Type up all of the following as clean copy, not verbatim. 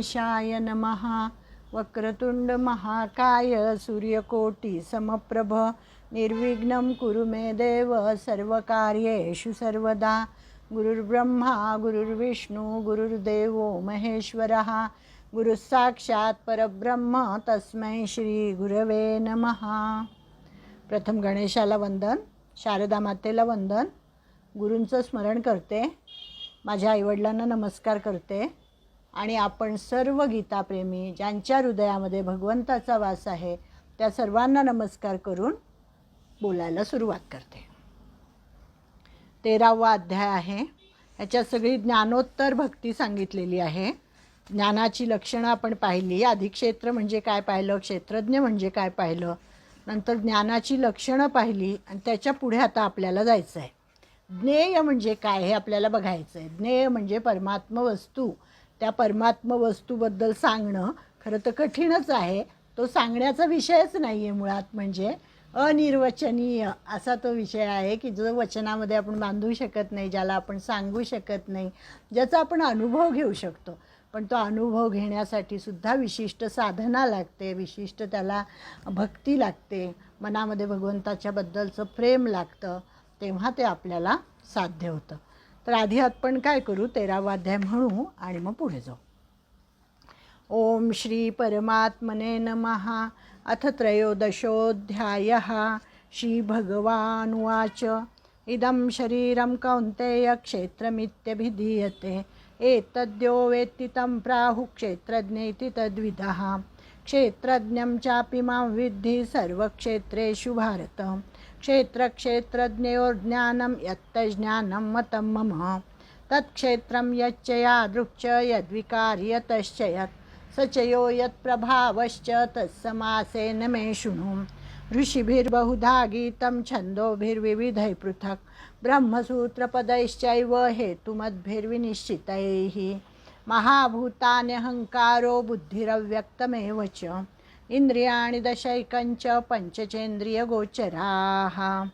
गणेशाय नमः। वक्रतुंड महाकाय सूर्यकोटि समप्रभ निर्विघ्नं कुरु मे देव सर्वकार्येषु सर्वदा। गुरुर्ब्रह्मा गुरुर्विष्णू गुरुर्देवो महेश्वरः गुरुः साक्षात् परब्रह्म तस्मै श्री गुरवे नमः। प्रथम गणेशाला वंदन, शारदा मातेला वंदन, गुरूंचं स्मरण करते, माझ्या आईवडिलांना नमस्कार करते आणि आपण सर्व गीताप्रेमी ज्यांच्या हृदयामध्ये भगवंताचा वास आहे त्या सर्वांना नमस्कार करून बोलायला सुरुवात करते। 13वा अध्याय आहे। ह्याच्यात सगळी ज्ञानोत्तर भक्ती सांगितलेली आहे। ज्ञानाची लक्षणं आपण पाहिली, अधिक्षेत्र म्हणजे काय पाहिलं, क्षेत्रज्ञ म्हणजे काय पाहिलं, नंतर ज्ञानाची लक्षणं पाहिली आणि त्याच्या पुढे आता आपल्याला जायचं आहे। ज्ञेय म्हणजे काय हे आपल्याला बघायचं आहे। ज्ञेय म्हणजे परमात्म वस्तू, त्या परमात्म वस्तूबद्दल सांगणं खरं तर कठीणच आहे, तो सांगण्याचा विषयच नाही आहे मुळात, म्हणजे अनिर्वचनीय असा तो विषय आहे की जो वचनामध्ये आपण बांधू शकत नाही, ज्याला आपण सांगू शकत नाही, ज्याचा आपण अनुभव घेऊ शकतो, पण तो अनुभव घेण्यासाठी सुद्धा विशिष्ट साधना लागते, विशिष्ट त्याला भक्ती लागते, मनामध्ये भगवंताच्या बद्दलचं प्रेम लागतं, तेव्हा ते आपल्याला साध्य होतं। तर आधी आपण काय करू, 13वा अध्याय म्हणू आणि मग पुढे जाऊ। ओम श्री परमात्मने नमः। अथ त्रयोदशोऽध्यायः। श्री भगवानुवाच इदं शरीरं कौन्तेय क्षेत्रमित्यभिधीयते एतद्यो वेत्ति तं प्राहुः क्षेत्रज्ञेति तद्विदः। क्षेत्रज्ञं चापि मां विद्धि सर्वक्षेत्रेषु भारत। क्षेत्रक्षेत्रज्ञयोर्ज्ञानं यत्तज्ज्ञानं मतं मम तत्क्षेत्रं यच्च यादृक् यद्विकार्यतश्च यत् स च यो यत्प्रभावश्च तत्समासेन मे शृणु। ऋषिभिर्बहुधा गीतं छन्दोभिर्विविधैः पृथक् ब्रह्मसूत्रपदैश्चैव हेतुमद्भिर्विनिश्चितैः। महाभूतान्यहङ्कारो बुद्धिरव्यक्तमेव च इन्द्रियाणि दशैकञ्च पञ्चचेन्द्रियगोचराः।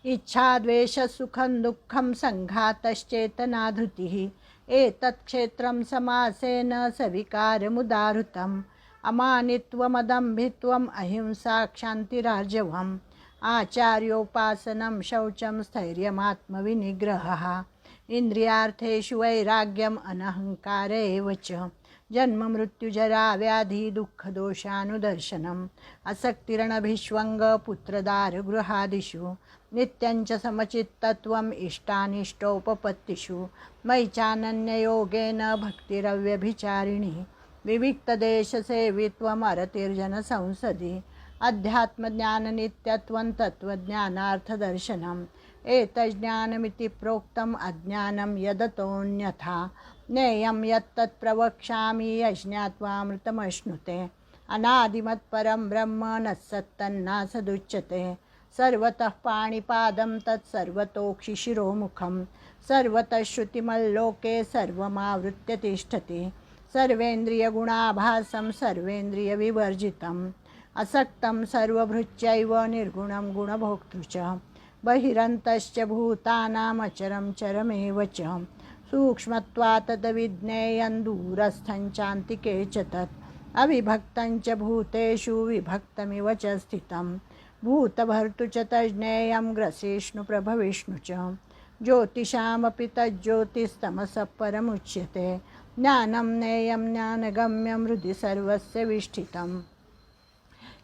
इच्छा द्वेषः सुखं दुःखं सङ्घातश्चेतना धृतिः एतत् क्षेत्रं समासेन सविकारमुदाहृतम्। अमानित्वमदम्भित्वम् अहिंसा क्षान्तिरार्जवम् आचार्योपासनं शौचं स्थैर्यमात्मविनिग्रहः। इन्द्रियार्थेषु वैराग्यम् अनहङ्कार एव च जन्म मृत्युजरा व्याधि दुःखदोषानुदर्शनम् असक्तिरणभिष्वङ्ग पुत्रदारगृहादिषु नित्यञ्च समचित्तत्वम् इष्टानिष्टोपपत्तिषु मयि चानन्ययोगेन भक्तिरव्यभिचारिणी। विविक्तदेशसेवित्वम् अरतिर्जनसंसदि अध्यात्मज्ञाननित्यत्वं तत्त्वज्ञानार्थदर्शनम् एतज्ज्ञानमिति प्रोक्तम् अज्ञानं यदतोऽन्यथा ज्ञेयं यत्तत् प्रवक्ष्यामि यज्ञात्वामृतमश्नुते। अनादिमत्परं ब्रह्म न सत्तन्नासदुच्यते सर्वतः पाणिपादं तत्सर्वतोक्षिशिरोमुखं सर्वतः श्रुतिमल्लोके सर्वमावृत्य तिष्ठति। सर्वेन्द्रियगुणाभासं सर्वेन्द्रियविवर्जितम् असक्तं सर्वभृच्चैव निर्गुणं गुणभोक्तृ च बहिरन्तश्च भूतानाम् अचरं चरमेव च सूक्ष्मत्वात् तद्विज्ञेयं दूरस्थं चान्तिके च तत् अविभक्तं च भूतेषु विभक्तमिव च स्थितं भूतभर्तृ च तज्ज्ञेयं ग्रसिष्णुप्रभविष्णु च ज्योतिषामपि तज्ज्योतिस्तमसः परमुच्यते। ज्ञानं ज्ञेयं ज्ञानगम्यं हृदि सर्वस्य विष्ठितम्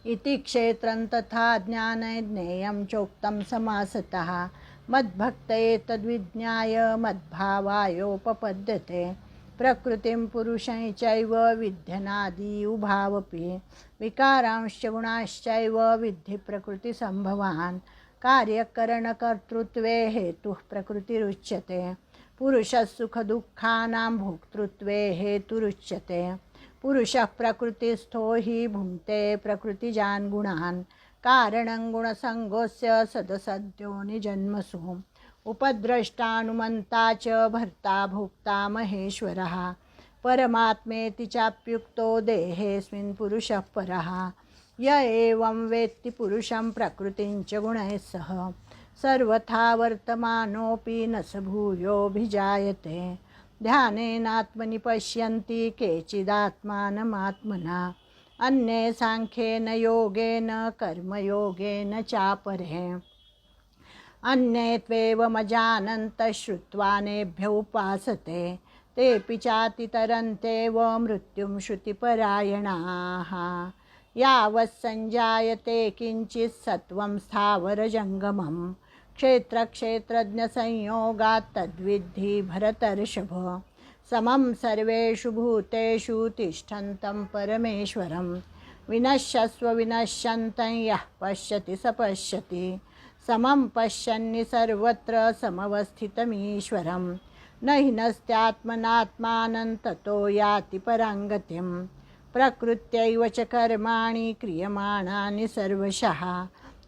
इति क्षेत्रं तथा ज्ञाने ज्ञेयं चोक्तं समासतः मद्भक्तये तद्विज्ञाय मद्भावायोपपद्यते। प्रकृतिं पुरुषं चैव विध्यनादि उभावपि विकारांश्च गुणाश्चैव विद्धि प्रकृतिसम्भवान्। कार्यकरणकर्तृत्वे हेतुः प्रकृतिरुच्यते पुरुषः सुखदुःखानां भोक्तृत्वे हेतुरुच्यते। पुरुषः प्रकृतिस्थो हि भुङ्क्ते प्रकृतिजान् गुणान् कारणं गुणसङ्गोऽस्य सदसद्यो निजन्मसु उपद्रष्टानुमन्ता च भर्ता भोक्ता महेश्वरः। परमात्मेति चाप्युक्तो देहेऽस्मिन् पुरुषः परः य एवं वेत्ति पुरुषं प्रकृतिं च गुणैः सह सर्वथा वर्तमानोऽपि न स भूयोऽभिजायते। ध्यानेनात्मनि पश्यन्ति केचिदात्मानमात्मना अन्ये सांख्येन योगेन कर्मयोगेन चापरे अन्ये त्वेवमजानन्तः श्रुत्वा नेभ्य उपासते तेऽपि चातितरन्तेव मृत्युं श्रुतिपरायणाः यावत् संजायते किञ्चित् सत्त्वं स्थावरजङ्गमं क्षेत्रक्षेत्रज्ञसंयोगात् तद्विद्धि भरतर्षभ समं सर्वेषु भूतेषु तिष्ठन्तं परमेश्वरं विनश्यस्व विनश्यन्तं यः पश्यति स पश्यति समं पश्यन्नि सर्वत्र समवस्थितमीश्वरं न हि नस्त्यात्मनात्मानं ततो याति पराङ्गतिं प्रकृत्यैव च कर्माणि क्रियमाणानि सर्वशः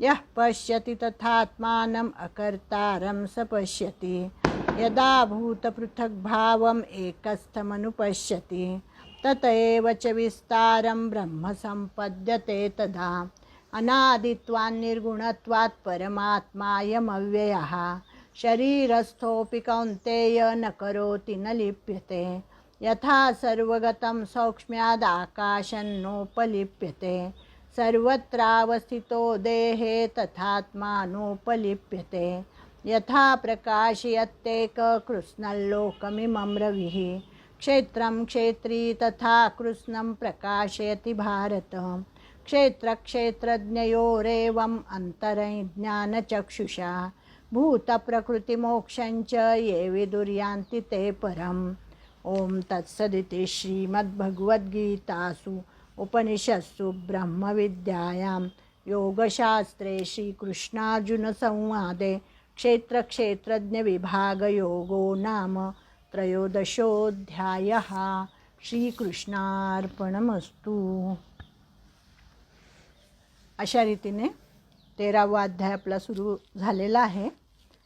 यः पश्यति तथात्मानम् अकर्तारं स पश्यति यदा भूतपृथग्भावम् एकस्थमनुपश्यति तत एव च विस्तारं ब्रह्म सम्पद्यते तदा अनादित्वान् निर्गुणत्वात् परमात्मायमव्ययः शरीरस्थोऽपि कौन्तेय न करोति न लिप्यते यथा सर्वगतं सौक्ष्म्यादाकाशन्नोपलिप्यते सर्वत्रावस्थितो देहे तथात्मानोपलिप्यते यथा प्रकाशयत्येककृत्स्नल्लोकमिमं रविः क्षेत्रं क्षेत्री तथा कृत्स्नं प्रकाशयति भारत क्षेत्रक्षेत्रज्ञयोरेवम् अन्तर्ज्ञानचक्षुषा भूतप्रकृतिमोक्षञ्च ये विदुर्यान्ति ते परम् ओम तत्सदिति श्रीमद्भगवद्गीतासु उपनिषत्सु ब्रह्मविद्यायां योगशास्त्रे श्रीकृष्णार्जुनसंवादे क्षेत्रक्षेत्रज्ञविभागयोगो नाम त्रयोदशोऽध्यायः। श्रीकृष्णार्पणमस्तु। अशा रीतीने 13वा अध्याय आपला सुरू झालेला आहे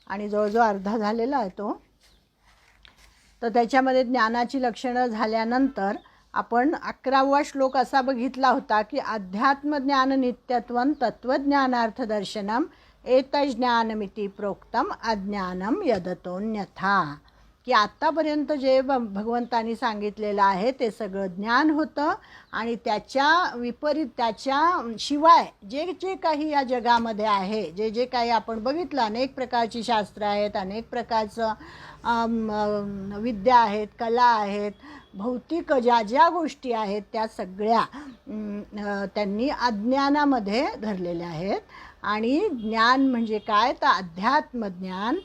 आणि जवळजवळ अर्धा झालेला आहे तो. तर त्याच्यामध्ये ज्ञानाची लक्षणं झाल्यानंतर आपण 11वा श्लोक असा बघितला होता की अध्यात्मज्ञान नित्यत्वं तत्त्वज्ञानार्थदर्शनम एतज्ज्ञानमिति प्रोक्तम अज्ञानम यदतोन्यथा, की आत्तापर्यंत जे भगवंतांनी सांगितलेलं आहे ते सगळं ज्ञान होतं आणि त्याच्या विपरीत त्याच्या शिवाय जे जे काही या जगामध्ये आहे, जे जे काही आपण बघितलं, अनेक प्रकारची शास्त्र आहेत, अनेक प्रकारचं विद्या आहेत, कला आहेत, भौतिक ज्या ज्या गोष्टी आहेत त्या सगळ्या त्यांनी अज्ञानामध्ये धरलेल्या आहेत. आणि ज्ञान म्हणजे काय तर अध्यात्मज्ञान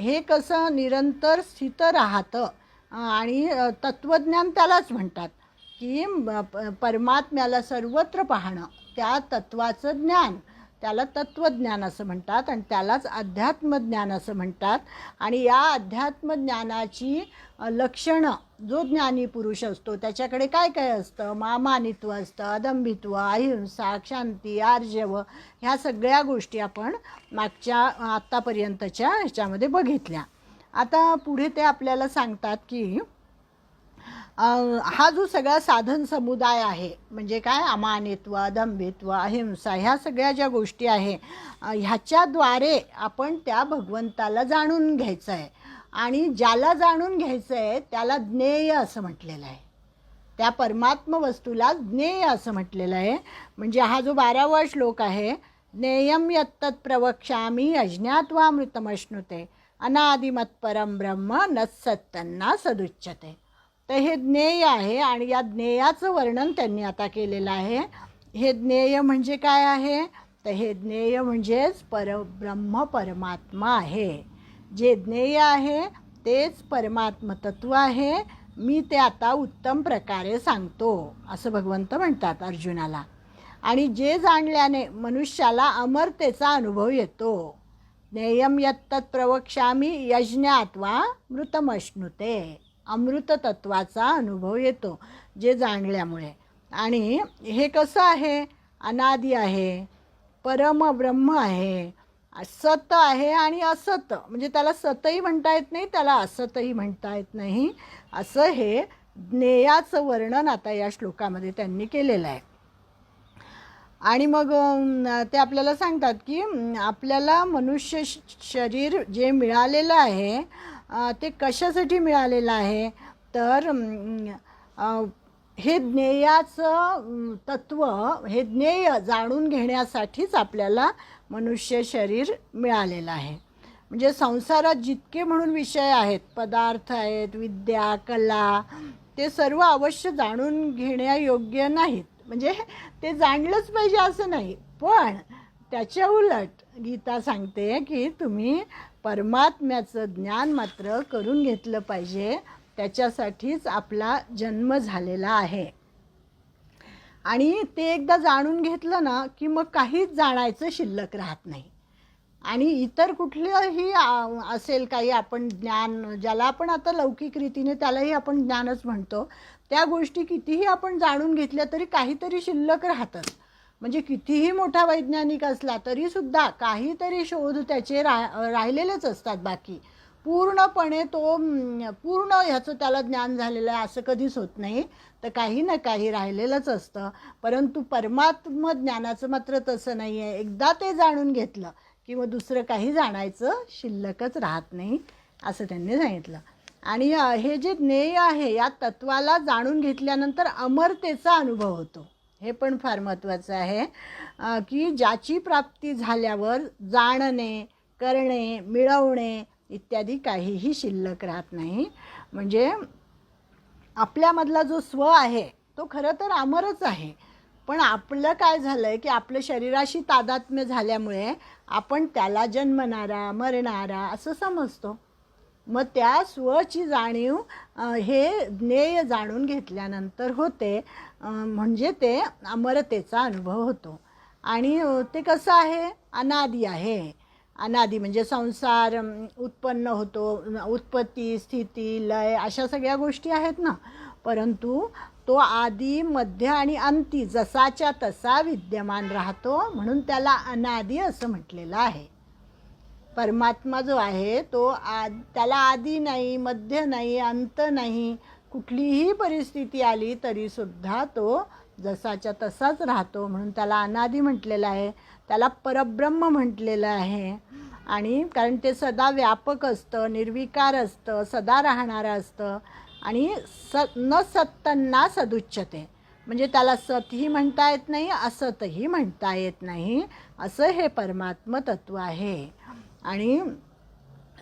हे कसं निरंतर स्थित राहतं आणि तत्त्वज्ञान त्यालाच म्हणतात की परमात्म्याला सर्वत्र पाहणं, त्या तत्त्वाचं ज्ञान त्याला तत्त्वज्ञान असं म्हणतात आणि त्यालाच अध्यात्मज्ञान असं म्हणतात. आणि या अध्यात्मज्ञानाची लक्षणं जो ज्ञानी पुरुष असतो त्याच्याकडे काय काय असतं, मानित्व असतं, अदंभित्व, अहिंसा, शांती, आर्जव, ह्या सगळ्या गोष्टी आपण मागच्या आत्तापर्यंतच्या ह्याच्यामध्ये बघितल्या. आता पुढे ते आपल्याला सांगतात की हा जो सगळा साधन समुदाय आहे म्हणजे काय, अमानित्व, अदंभित्व, अहिंसा, ह्या सगळ्या ज्या गोष्टी आहे ह्याच्याद्वारे आपण त्या भगवंताला जाणून घ्यायचं आहे. आणि ज्याला जाणून घ्यायचं आहे त्याला ज्ञेय असं म्हटलेलं आहे, त्या परमात्म वस्तूला ज्ञेय असं म्हटलेलं आहे. म्हणजे हा जो 12वा श्लोक आहे, ज्ञेयं यत्तत् प्रवक्ष्यामि अज्ञात्वामृतमश्नुते अनादिमत्परं ब्रह्म नत्सत्तन्ना सदुच्यते. तर हे ज्ञेय आहे आणि या ज्ञेयाचं वर्णन त्यांनी आता केलेलं आहे. हे ज्ञेय म्हणजे काय आहे तर हे ज्ञेय म्हणजेच परब्रह्म परमात्मा आहे. जे ज्ञेय आहे तेच परमात्म तत्व आहे. मी ते आता उत्तम प्रकारे सांगतो असं भगवंत म्हणतात अर्जुनाला. आणि जे जाणल्याने मनुष्याला अमरतेचा अनुभव येतो. ज्ञेयं यत्तत् प्रवक्ष्यामि यज्ञात्वा मृतमश्नुते, अमृत तत्वाचा अनुभव येतो जे जाणल्यामुळे. आणि हे कसं आहे, अनादी आहे, परम ब्रह्म आहे, सत आहे आणि असत, म्हणजे त्याला सतही म्हणता येत नाही, त्याला असतही म्हणता येत नाही, असं हे ज्ञेयाचं वर्णन आता या श्लोकामध्ये त्यांनी केलेलं आहे. आणि मग ते आपल्याला सांगतात की आपल्याला मनुष्य शरीर जे मिळालेलं आहे ते कशासाठी मिळालेलं आहे तर हे ज्ञेयाचं तत्त्व, हे ज्ञेय जाणून घेण्यासाठीच आपल्याला मनुष्य शरीर मिळालेलं आहे. म्हणजे संसारात जितके म्हणून विषय आहेत, पदार्थ आहेत, विद्या, कला, ते सर्व अवश्य जाणून घेण्यायोग्य नाहीत. म्हणजे ते जाणलंच पाहिजे असं नाही, पण त्याच्या उलट गीता सांगते की तुम्ही परमात्म्याचं ज्ञान मात्र करून घेतलं पाहिजे. त्याच्यासाठीच आपला जन्म झालेला आहे. आणि ते एकदा जाणून घेतलं ना की मग काहीच जाणायचं शिल्लक राहत नाही. आणि इतर कुठलंही असेल काही आपण ज्ञान, ज्याला आपण आता लौकिक रीतीने त्यालाही आपण ज्ञानच म्हणतो, त्या गोष्टी कितीही आपण जाणून घेतल्या तरी काहीतरी शिल्लक राहतच. म्हणजे कितीही मोठा वैज्ञानिक असला तरीसुद्धा काहीतरी शोध त्याचे राहिलेलेच असतात. बाकी पूर्णपणे तो पूर्ण ह्याचं त्याला ज्ञान झालेलं आहे असं कधीच होत नाही, तर काही ना काही राहिलेलंच असतं. परंतु परमात्म ज्ञानाचं मात्र तसं नाही आहे. एकदा ते जाणून घेतलं की मग दुसरं काही जाणायचं शिल्लकच राहत नाही असं त्यांनी सांगितलं. आणि हे जे ज्ञेय आहे या तत्वाला जाणून घेतल्यानंतर अमरतेचा अनुभव होतो. हे पण फार महत्त्वाचं आहे की ज्याची प्राप्ती झाल्यावर जाणणे, करणे, मिळवणे इत्यादी काहीही शिल्लक राहत नाही. म्हणजे आपल्यामधला जो स्व आहे तो खरं तर अमरच आहे, पण आपलं काय झालं आहे की आपलं शरीराशी तादात्म्य झाल्यामुळे आपण त्याला जन्मणारा, मरणारा असं समजतो. मग त्या स्वची जाणीव हे ज्ञेय जाणून घेतल्यानंतर होते. म्हणजे ते अमरतेचा अनुभव होतो. आणि ते कसं आहे, अनादी आहे. अनादी म्हणजे संसार उत्पन्न होतो, उत्पत्ती, स्थिती, लय अशा सगळ्या गोष्टी आहेत ना, परंतु तो आदी, मध्य आणि अंती जसाच्या तसा विद्यमान राहतो, म्हणून त्याला अनादी असं म्हटलेलं आहे. परमात्मा जो आहे तो त्याला आदी नाही, मध्य नाही, अंत नाही. कुठलीही परिस्थिती आली तरीसुद्धा तो जसाच्या तसाच राहतो, म्हणून त्याला अनादी म्हटलेलं आहे. त्याला परब्रह्म म्हटलेलं आहे. आणि कारण ते सदा व्यापक असतं, निर्विकार असतं, सदा राहणारं असतं. आणि न सत्तन्ना सदुच्यते, म्हणजे त्याला सतही म्हणता येत नाही, असतही म्हणता येत नाही, असं हे परमात्म तत्व आहे. आणि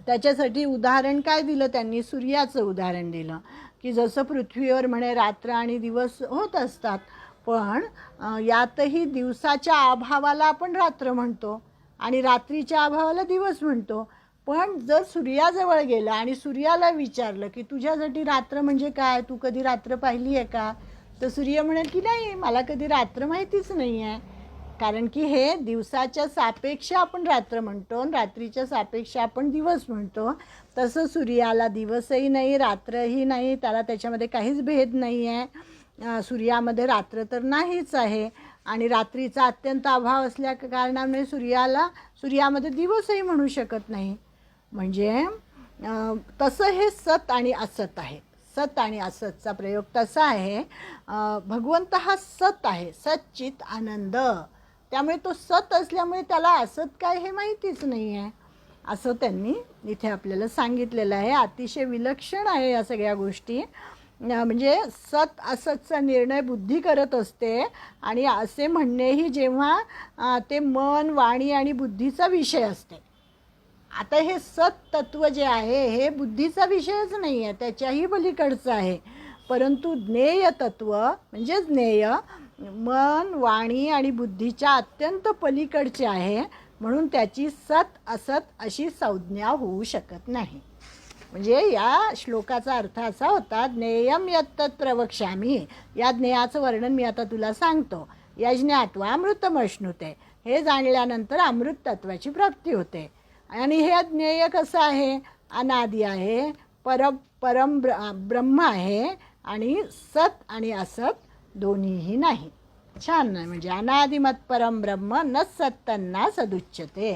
त्याच्यासाठी उदाहरण काय दिलं त्यांनी, सूर्याचं उदाहरण दिलं की जसं पृथ्वीवर म्हणे रात्र आणि दिवस होत असतात, पण यातही दिवसाच्या अभावाला आपण रात्र म्हणतो आणि रात्रीच्या अभावाला दिवस म्हणतो. पण जर सूर्याजवळ गेलं आणि सूर्याला विचारलं की तुझ्यासाठी रात्र म्हणजे काय, तू कधी रात्र पाहिली आहे का, तर सूर्य म्हणेल की नाही, मला कधी रात्र माहितीच नाही आहे. कारण की हे दिवसाच्या सापेक्ष आपण रात्र म्हणतो आणि रात्रीच्या सापेक्ष आपण दिवस म्हणतो. तसं सूर्याला दिवसही नाही, रात्रही नाही, त्याला त्याच्यामध्ये काहीच भेद नाही आहे. सूर्यामध्ये रात्र तर नाहीच आहे आणि रात्रीचा अत्यंत अभाव असल्या कारणामुळे सूर्यामध्ये दिवसही म्हणू शकत नाही. म्हणजे तसं हे सत आणि असत आहे. सत आणि असतचा प्रयोग तसा आहे, भगवंत हा सत आहे, सच्चित आनंद. त्यामुळे तो सत असल्यामुळे त्याला असत काय हे माहितीच नाही आहे, असं त्यांनी इथे आपल्याला सांगितलेलं आहे. अतिशय विलक्षण आहे या सगळ्या गोष्टी. म्हणजे सत असतचा निर्णय बुद्धी करत असते आणि असे म्हणणेही जेव्हा ते मन, वाणी आणि बुद्धीचा विषय असते. आता हे सत तत्व जे आहे हे बुद्धीचा विषयच नाही आहे, त्याच्याही पलीकडचं आहे. परंतु ज्ञेय तत्व म्हणजे ज्ञेय मन, वाणी आणि बुद्धीच्या अत्यंत पलीकडचे आहे, म्हणून त्याची सत असत अशी संज्ञा होऊ शकत नाही. म्हणजे या श्लोकाचा अर्थ असा होता, ज्ञेयम यत्तत् प्रवक्ष्यामी, या ज्ञेयाचं वर्णन मी आता तुला सांगतो. यज्ञात्वा अमृतमश्नुते, हे जाणल्यानंतर अमृत तत्वाची प्राप्ती होते. आणि हे ज्ञेय कसं आहे, अनादी आहे, परम ब्रह्म आहे आणि सत आणि असत दोन्हीही नाही. छान आहे. म्हणजे अनादिमत परम ब्रह्म न सत्तन्ना सदुच्यते.